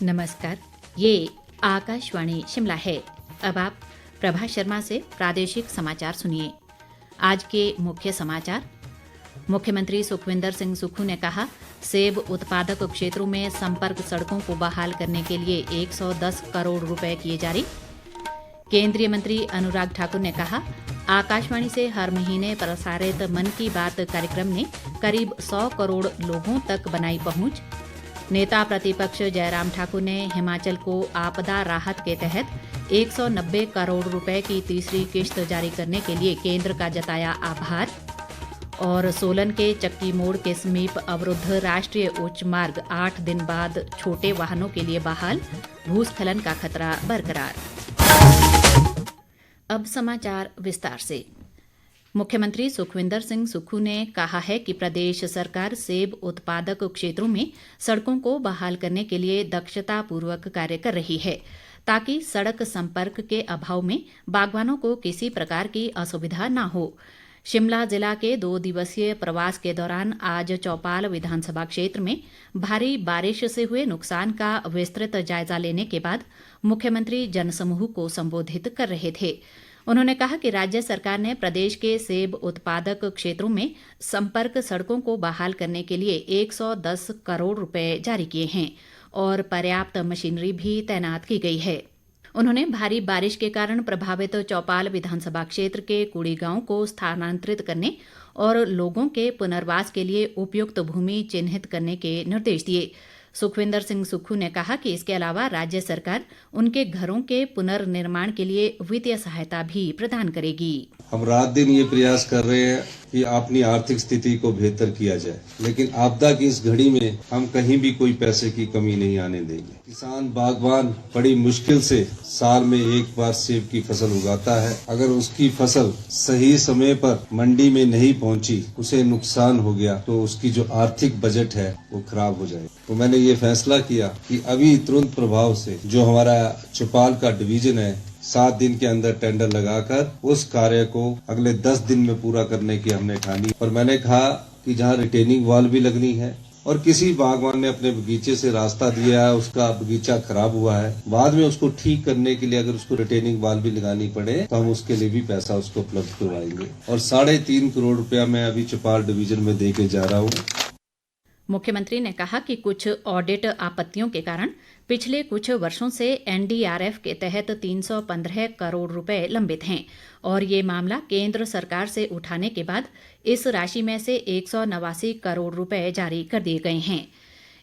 नमस्कार। ये आकाशवाणी शिमला है। अब आप प्रभा शर्मा से प्रादेशिक समाचार सुनिए। आज के मुख्य समाचार। मुख्यमंत्री सुखविंदर सिंह सुक्खू ने कहा, सेब उत्पादक क्षेत्रों में संपर्क सड़कों को बहाल करने के लिए 110 करोड़ रुपए किए जारी। केंद्रीय मंत्री अनुराग ठाकुर ने कहा, आकाशवाणी से हर महीने प्रसारित मन की बात कार्यक्रम ने करीब 100 करोड़ लोगों तक बनाई पहुंच। नेता प्रतिपक्ष जयराम ठाकुर ने हिमाचल को आपदा राहत के तहत 190 करोड़ रुपए की तीसरी किश्त जारी करने के लिए केंद्र का जताया आभार। और सोलन के चक्की मोड़ के समीप अवरुद्ध राष्ट्रीय उच्च मार्ग 8 दिन बाद छोटे वाहनों के लिए बहाल, भूस्खलन का खतरा बरकरार। अब समाचार विस्तार से। मुख्यमंत्री सुखविंदर सिंह सुक्खू ने कहा है कि प्रदेश सरकार सेब उत्पादक क्षेत्रों में सड़कों को बहाल करने के लिए दक्षतापूर्वक कार्य कर रही है, ताकि सड़क संपर्क के अभाव में बागवानों को किसी प्रकार की असुविधा न हो। शिमला जिला के 2 दिवसीय प्रवास के दौरान आज चौपाल विधानसभा क्षेत्र में भारी बारिश से हुए नुकसान का विस्तृत जायजा लेने के बाद मुख्यमंत्री जनसमूह को संबोधित कर रहे थे। उन्होंने कहा कि राज्य सरकार ने प्रदेश के सेब उत्पादक क्षेत्रों में संपर्क सड़कों को बहाल करने के लिए 110 करोड़ रुपए जारी किए हैं और पर्याप्त मशीनरी भी तैनात की गई है। उन्होंने भारी बारिश के कारण प्रभावित चौपाल विधानसभा क्षेत्र के कुड़ी गांव को स्थानांतरित करने और लोगों के पुनर्वास के लिए उपयुक्त भूमि चिन्हित करने के निर्देश दिए। सुखविंदर सिंह सुक्खू ने कहा कि इसके अलावा राज्य सरकार उनके घरों के पुनर्निर्माण के लिए वित्तीय सहायता भी प्रदान करेगी। हम रात दिन ये प्रयास कर रहे हैं कि अपनी आर्थिक स्थिति को बेहतर किया जाए, लेकिन आपदा की इस घड़ी में हम कहीं भी कोई पैसे की कमी नहीं आने देंगे। किसान बागवान बड़ी मुश्किल से साल में एक बार सेब की फसल उगाता है। अगर उसकी फसल सही समय पर मंडी में नहीं पहुंची, उसे नुकसान हो गया, तो उसकी जो आर्थिक बजट है वो खराब हो जाए। तो मैंने ये फैसला किया कि अभी तुरंत प्रभाव से जो हमारा चौपाल का डिवीजन है, 7 दिन के अंदर टेंडर लगाकर उस कार्य को अगले 10 दिन में पूरा करने की हमने ठानी। और मैंने कहा कि जहां रिटेनिंग वॉल भी लगनी है और किसी बागवान ने अपने बगीचे से रास्ता दिया है, उसका बगीचा खराब हुआ है, बाद में उसको ठीक करने के लिए अगर उसको रिटेनिंग वॉल भी लगानी पड़े तो हम उसके लिए भी पैसा उसको उपलब्ध करवाएंगे। और 3.5 करोड़ रुपया मैं अभी चौपाल डिवीजन में दे के जा रहा हूँ। मुख्यमंत्री ने कहा कि कुछ ऑडिट आपत्तियों के कारण पिछले कुछ वर्षों से एनडीआरएफ के तहत 315 करोड़ रुपए लंबित हैं और ये मामला केंद्र सरकार से उठाने के बाद इस राशि में से 189 करोड़ रुपए जारी कर दिए गए हैं।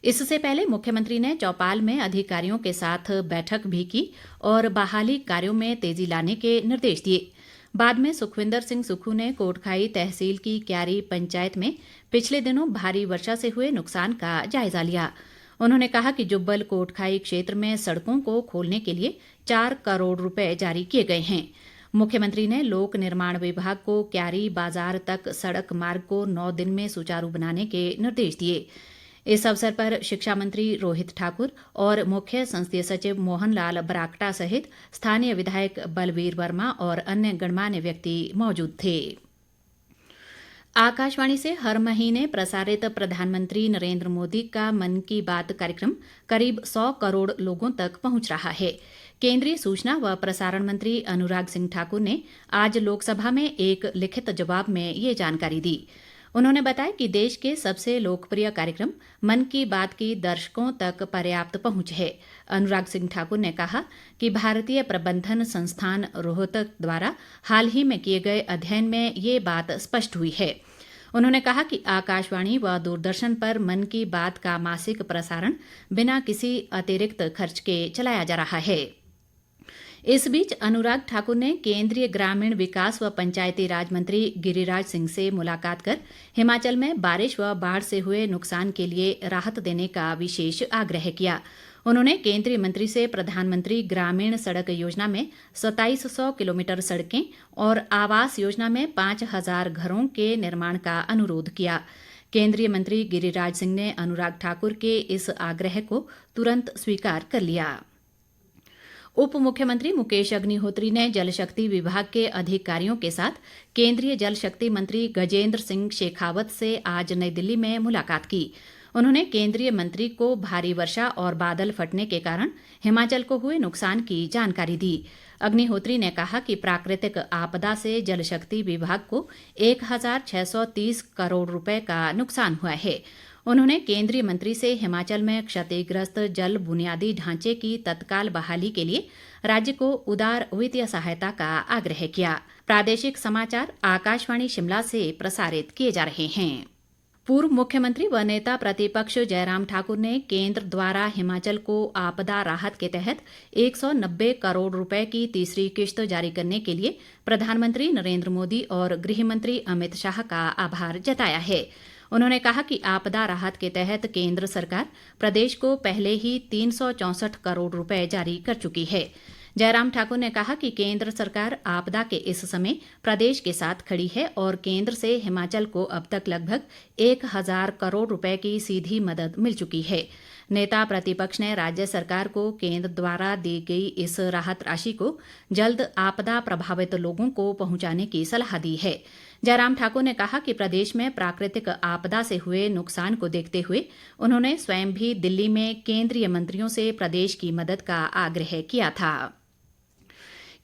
इससे पहले मुख्यमंत्री ने चौपाल में अधिकारियों के साथ बैठक भी की और बहाली कार्यों में तेजी लाने के निर्देश दिए। बाद में सुखविंदर सिंह सुक्खू ने कोटखाई तहसील की क्यारी पंचायत में पिछले दिनों भारी वर्षा से हुए नुकसान का जायजा लिया। उन्होंने कहा कि जुब्बल कोटखाई क्षेत्र में सड़कों को खोलने के लिए 4 करोड़ रुपए जारी किए गए हैं। मुख्यमंत्री ने लोक निर्माण विभाग को क्यारी बाजार तक सड़क मार्ग को 9 दिन में सुचारू बनाने के निर्देश दिए। इस अवसर पर शिक्षा मंत्री रोहित ठाकुर और मुख्य संसदीय सचिव मोहन लाल ब्राक्टा सहित स्थानीय विधायक बलवीर वर्मा और अन्य गणमान्य व्यक्ति मौजूद थे। आकाशवाणी से हर महीने प्रसारित प्रधानमंत्री नरेंद्र मोदी का मन की बात कार्यक्रम करीब 100 करोड़ लोगों तक पहुंच रहा है। केंद्रीय सूचना व प्रसारण मंत्री अनुराग सिंह ठाकुर ने आज लोकसभा में एक लिखित जवाब में ये जानकारी दी। उन्होंने बताया कि देश के सबसे लोकप्रिय कार्यक्रम मन की बात की दर्शकों तक पर्याप्त पहुंच है। अनुराग सिंह ठाकुर ने कहा कि भारतीय प्रबंधन संस्थान रोहतक द्वारा हाल ही में किए गए अध्ययन में ये बात स्पष्ट हुई है। उन्होंने कहा कि आकाशवाणी व दूरदर्शन पर मन की बात का मासिक प्रसारण बिना किसी अतिरिक्त खर्च के चलाया जा रहा है। इस बीच अनुराग ठाकुर ने केंद्रीय ग्रामीण विकास व पंचायती राज मंत्री गिरिराज सिंह से मुलाकात कर हिमाचल में बारिश व बाढ़ से हुए नुकसान के लिए राहत देने का विशेष आग्रह किया। उन्होंने केंद्रीय मंत्री से प्रधानमंत्री ग्रामीण सड़क योजना में 2700 किलोमीटर सड़कें और आवास योजना में 5000 घरों के निर्माण का अनुरोध किया। केंद्रीय मंत्री गिरिराज सिंह ने अनुराग ठाकुर के इस आग्रह को तुरंत स्वीकार कर लिया। उप मुख्यमंत्री मुकेश अग्निहोत्री ने जल शक्ति विभाग के अधिकारियों के साथ केंद्रीय जल शक्ति मंत्री गजेंद्र सिंह शेखावत से आज नई दिल्ली में मुलाकात की। उन्होंने केंद्रीय मंत्री को भारी वर्षा और बादल फटने के कारण हिमाचल को हुए नुकसान की जानकारी दी। अग्निहोत्री ने कहा कि प्राकृतिक आपदा से जल शक्ति विभाग को 1,630 करोड़ रुपए का नुकसान हुआ है। उन्होंने केंद्रीय मंत्री से हिमाचल में क्षतिग्रस्त जल बुनियादी ढांचे की तत्काल बहाली के लिए राज्य को उदार वित्तीय सहायता का आग्रह किया। प्रादेशिक समाचार आकाशवाणी शिमला से प्रसारित किए जा रहे हैं। पूर्व मुख्यमंत्री व नेता प्रतिपक्ष जयराम ठाकुर ने केंद्र द्वारा हिमाचल को आपदा राहत के तहत 190 करोड़ रुपए की तीसरी किश्त जारी करने के लिए प्रधानमंत्री नरेंद्र मोदी और गृह मंत्री अमित शाह का आभार जताया है। उन्होंने कहा कि आपदा राहत के तहत केंद्र सरकार प्रदेश को पहले ही 364 करोड़ रुपए जारी कर चुकी है। जयराम ठाकुर ने कहा कि केंद्र सरकार आपदा के इस समय प्रदेश के साथ खड़ी है और केंद्र से हिमाचल को अब तक लगभग 1,000 करोड़ रुपए की सीधी मदद मिल चुकी है। नेता प्रतिपक्ष ने राज्य सरकार को केंद्र द्वारा दी गई इस राहत राशि को जल्द आपदा प्रभावित लोगों को पहुंचाने की सलाह दी है। जयराम ठाकुर ने कहा कि प्रदेश में प्राकृतिक आपदा से हुए नुकसान को देखते हुए उन्होंने स्वयं भी दिल्ली में केंद्रीय मंत्रियों से प्रदेश की मदद का आग्रह किया था।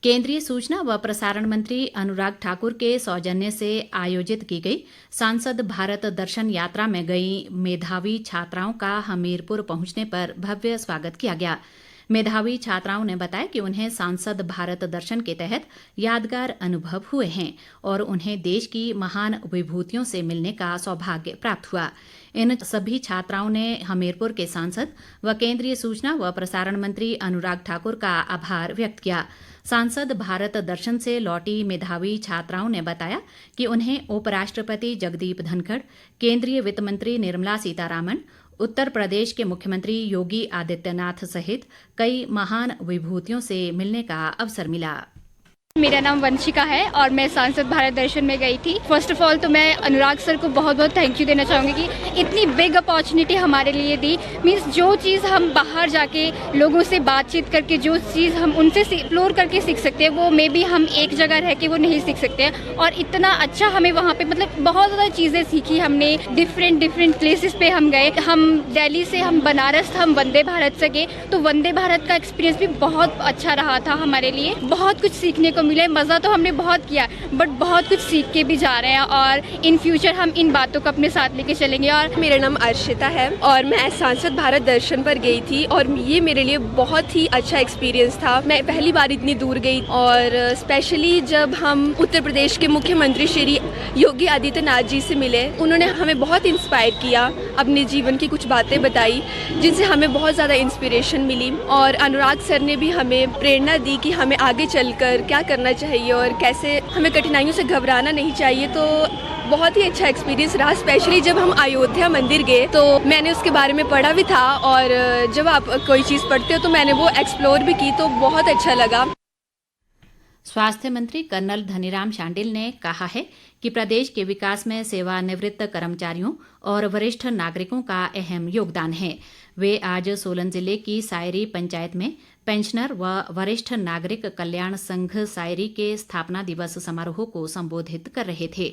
केंद्रीय सूचना व प्रसारण मंत्री अनुराग ठाकुर के सौजन्य से आयोजित की गई सांसद भारत दर्शन यात्रा में गई मेधावी छात्राओं का हमीरपुर पहुंचने पर भव्य स्वागत किया गया। मेधावी छात्राओं ने बताया कि उन्हें सांसद भारत दर्शन के तहत यादगार अनुभव हुए हैं और उन्हें देश की महान विभूतियों से मिलने का सौभाग्य प्राप्त हुआ। इन सभी छात्राओं ने हमीरपुर के सांसद व केंद्रीय सूचना व प्रसारण मंत्री अनुराग ठाकुर का आभार व्यक्त किया। सांसद भारत दर्शन से लौटी मेधावी छात्राओं ने बताया कि उन्हें उपराष्ट्रपति जगदीप धनखड़, केंद्रीय वित्त मंत्री निर्मला सीतारामन, उत्तर प्रदेश के मुख्यमंत्री योगी आदित्यनाथ सहित कई महान विभूतियों से मिलने का अवसर मिला। मेरा नाम वंशिका है और मैं सांसद भारत दर्शन में गई थी। फर्स्ट ऑफ ऑल तो मैं अनुराग सर को बहुत बहुत थैंक यू देना चाहूँगी कि इतनी बिग अपॉर्चुनिटी हमारे लिए दी। मीन्स जो चीज़ हम बाहर जाके लोगों से बातचीत करके जो चीज़ हम उनसे एक्सप्लोर करके सीख सकते हैं वो मे बी हम एक जगह रह के वो नहीं सीख सकते हैं। और इतना अच्छा हमें वहाँ पे मतलब बहुत ज़्यादा चीज़ें सीखी हमने। डिफरेंट प्लेसेस पे हम गए। हम दिल्ली से हम बनारस हम वंदे भारत से गए तो वंदे भारत का एक्सपीरियंस भी बहुत अच्छा रहा था हमारे लिए। बहुत कुछ सीखने को मिले। मज़ा तो हमने बहुत किया बट बहुत कुछ सीख के भी जा रहे हैं और इन फ्यूचर हम इन बातों को अपने साथ लेके चलेंगे। और मेरा नाम अर्शिता है और मैं सांसद भारत दर्शन पर गई थी और ये मेरे लिए बहुत ही अच्छा एक्सपीरियंस था। मैं पहली बार इतनी दूर गई और स्पेशली जब हम उत्तर प्रदेश के मुख्यमंत्री श्री योगी आदित्यनाथ जी से मिले, उन्होंने हमें बहुत इंस्पायर किया, अपने जीवन की कुछ बातें बताई जिनसे हमें बहुत ज़्यादा इंस्पिरेशन मिली। और अनुराग सर ने भी हमें प्रेरणा दी कि हमें आगे चलकर क्या करना चाहिए और कैसे हमें कठिनाइयों से घबराना नहीं चाहिए। तो बहुत ही अच्छा एक्सपीरियंस रहा। स्पेशली जब हम अयोध्या मंदिर गए तो मैंने उसके बारे में पढ़ा भी था और जब आप कोई चीज़ पढ़ते हो तो मैंने वो एक्सप्लोर भी की तो बहुत अच्छा लगा। स्वास्थ्य मंत्री कर्नल धनीराम शांडिल ने कहा है कि प्रदेश के विकास में सेवानिवृत्त कर्मचारियों और वरिष्ठ नागरिकों का अहम योगदान है। वे आज सोलन जिले की सायरी पंचायत में पेंशनर व वरिष्ठ नागरिक कल्याण संघ सायरी के स्थापना दिवस समारोह को संबोधित कर रहे थे।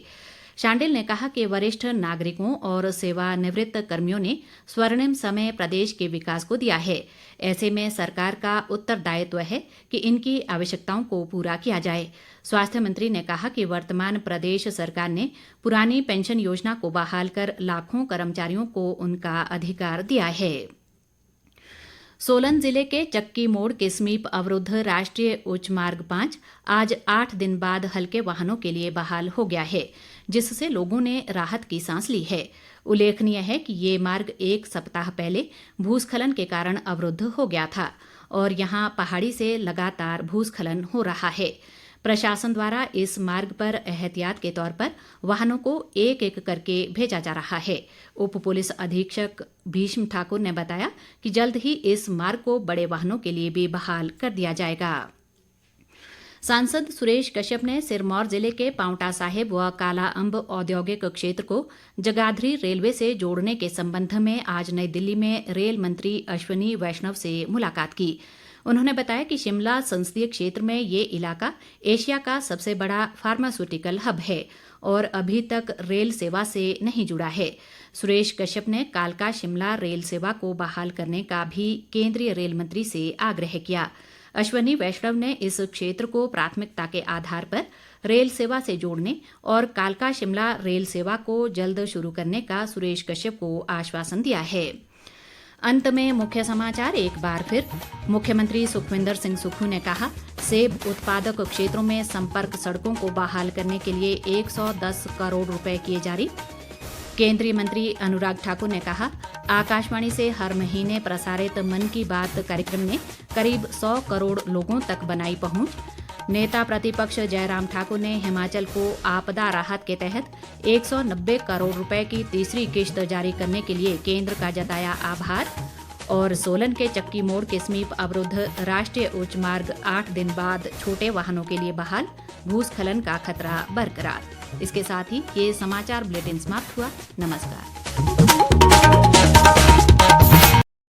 शांडिल ने कहा कि वरिष्ठ नागरिकों और सेवानिवृत्त कर्मियों ने स्वर्णिम समय प्रदेश के विकास को दिया है। ऐसे में सरकार का उत्तरदायित्व है कि इनकी आवश्यकताओं को पूरा किया जाए। स्वास्थ्य मंत्री ने कहा कि वर्तमान प्रदेश सरकार ने पुरानी पेंशन योजना को बहाल कर लाखों कर्मचारियों को उनका अधिकार दिया है। सोलन जिले के चक्की मोड़ के समीप अवरुद्ध राष्ट्रीय उच्च मार्ग 5 आज 8 दिन बाद हल्के वाहनों के लिए बहाल हो गया है, जिससे लोगों ने राहत की सांस ली है। उल्लेखनीय है कि ये मार्ग एक सप्ताह पहले भूस्खलन के कारण अवरुद्ध हो गया था और यहाँ पहाड़ी से लगातार भूस्खलन हो रहा है। प्रशासन द्वारा इस मार्ग पर एहतियात के तौर पर वाहनों को एक एक करके भेजा जा रहा है। उप पुलिस अधीक्षक भीष्म ठाकुर ने बताया कि जल्द ही इस मार्ग को बड़े वाहनों के लिए भी बहाल कर दिया जाएगा। सांसद सुरेश कश्यप ने सिरमौर जिले के पांवटा साहिब व काला अंब औद्योगिक क्षेत्र को जगाधरी रेलवे से जोड़ने के संबंध में आज नई दिल्ली में रेल मंत्री अश्विनी वैष्णव से मुलाकात की। उन्होंने बताया कि शिमला संसदीय क्षेत्र में ये इलाका एशिया का सबसे बड़ा फार्मास्यूटिकल हब है और अभी तक रेल सेवा से नहीं जुड़ा है। सुरेश कश्यप ने कालका शिमला रेल सेवा को बहाल करने का भी केंद्रीय रेल मंत्री से आग्रह किया। अश्वनी वैष्णव ने इस क्षेत्र को प्राथमिकता के आधार पर रेल सेवा से जोड़ने और कालका शिमला रेल सेवा को जल्द शुरू करने का सुरेश कश्यप को आश्वासन दिया है। अंत में मुख्य समाचार एक बार फिर। मुख्यमंत्री सुखविंदर सिंह सुक्खू ने कहा, सेब उत्पादक क्षेत्रों में संपर्क सड़कों को बहाल करने के लिए 110 करोड़ रुपए किए जारी। केंद्रीय मंत्री अनुराग ठाकुर ने कहा, आकाशवाणी से हर महीने प्रसारित मन की बात कार्यक्रम ने करीब 100 करोड़ लोगों तक बनाई पहुंच। नेता प्रतिपक्ष जयराम ठाकुर ने हिमाचल को आपदा राहत के तहत 190 करोड़ रुपए की तीसरी किश्त जारी करने के लिए केंद्र का जताया आभार। और सोलन के चक्की मोड़ के समीप अवरुद्ध राष्ट्रीय उच्च मार्ग 8 दिन बाद छोटे वाहनों के लिए बहाल, भूस्खलन का खतरा बरकरार। इसके साथ ही ये समाचार बुलेटिन समाप्त हुआ। नमस्कार।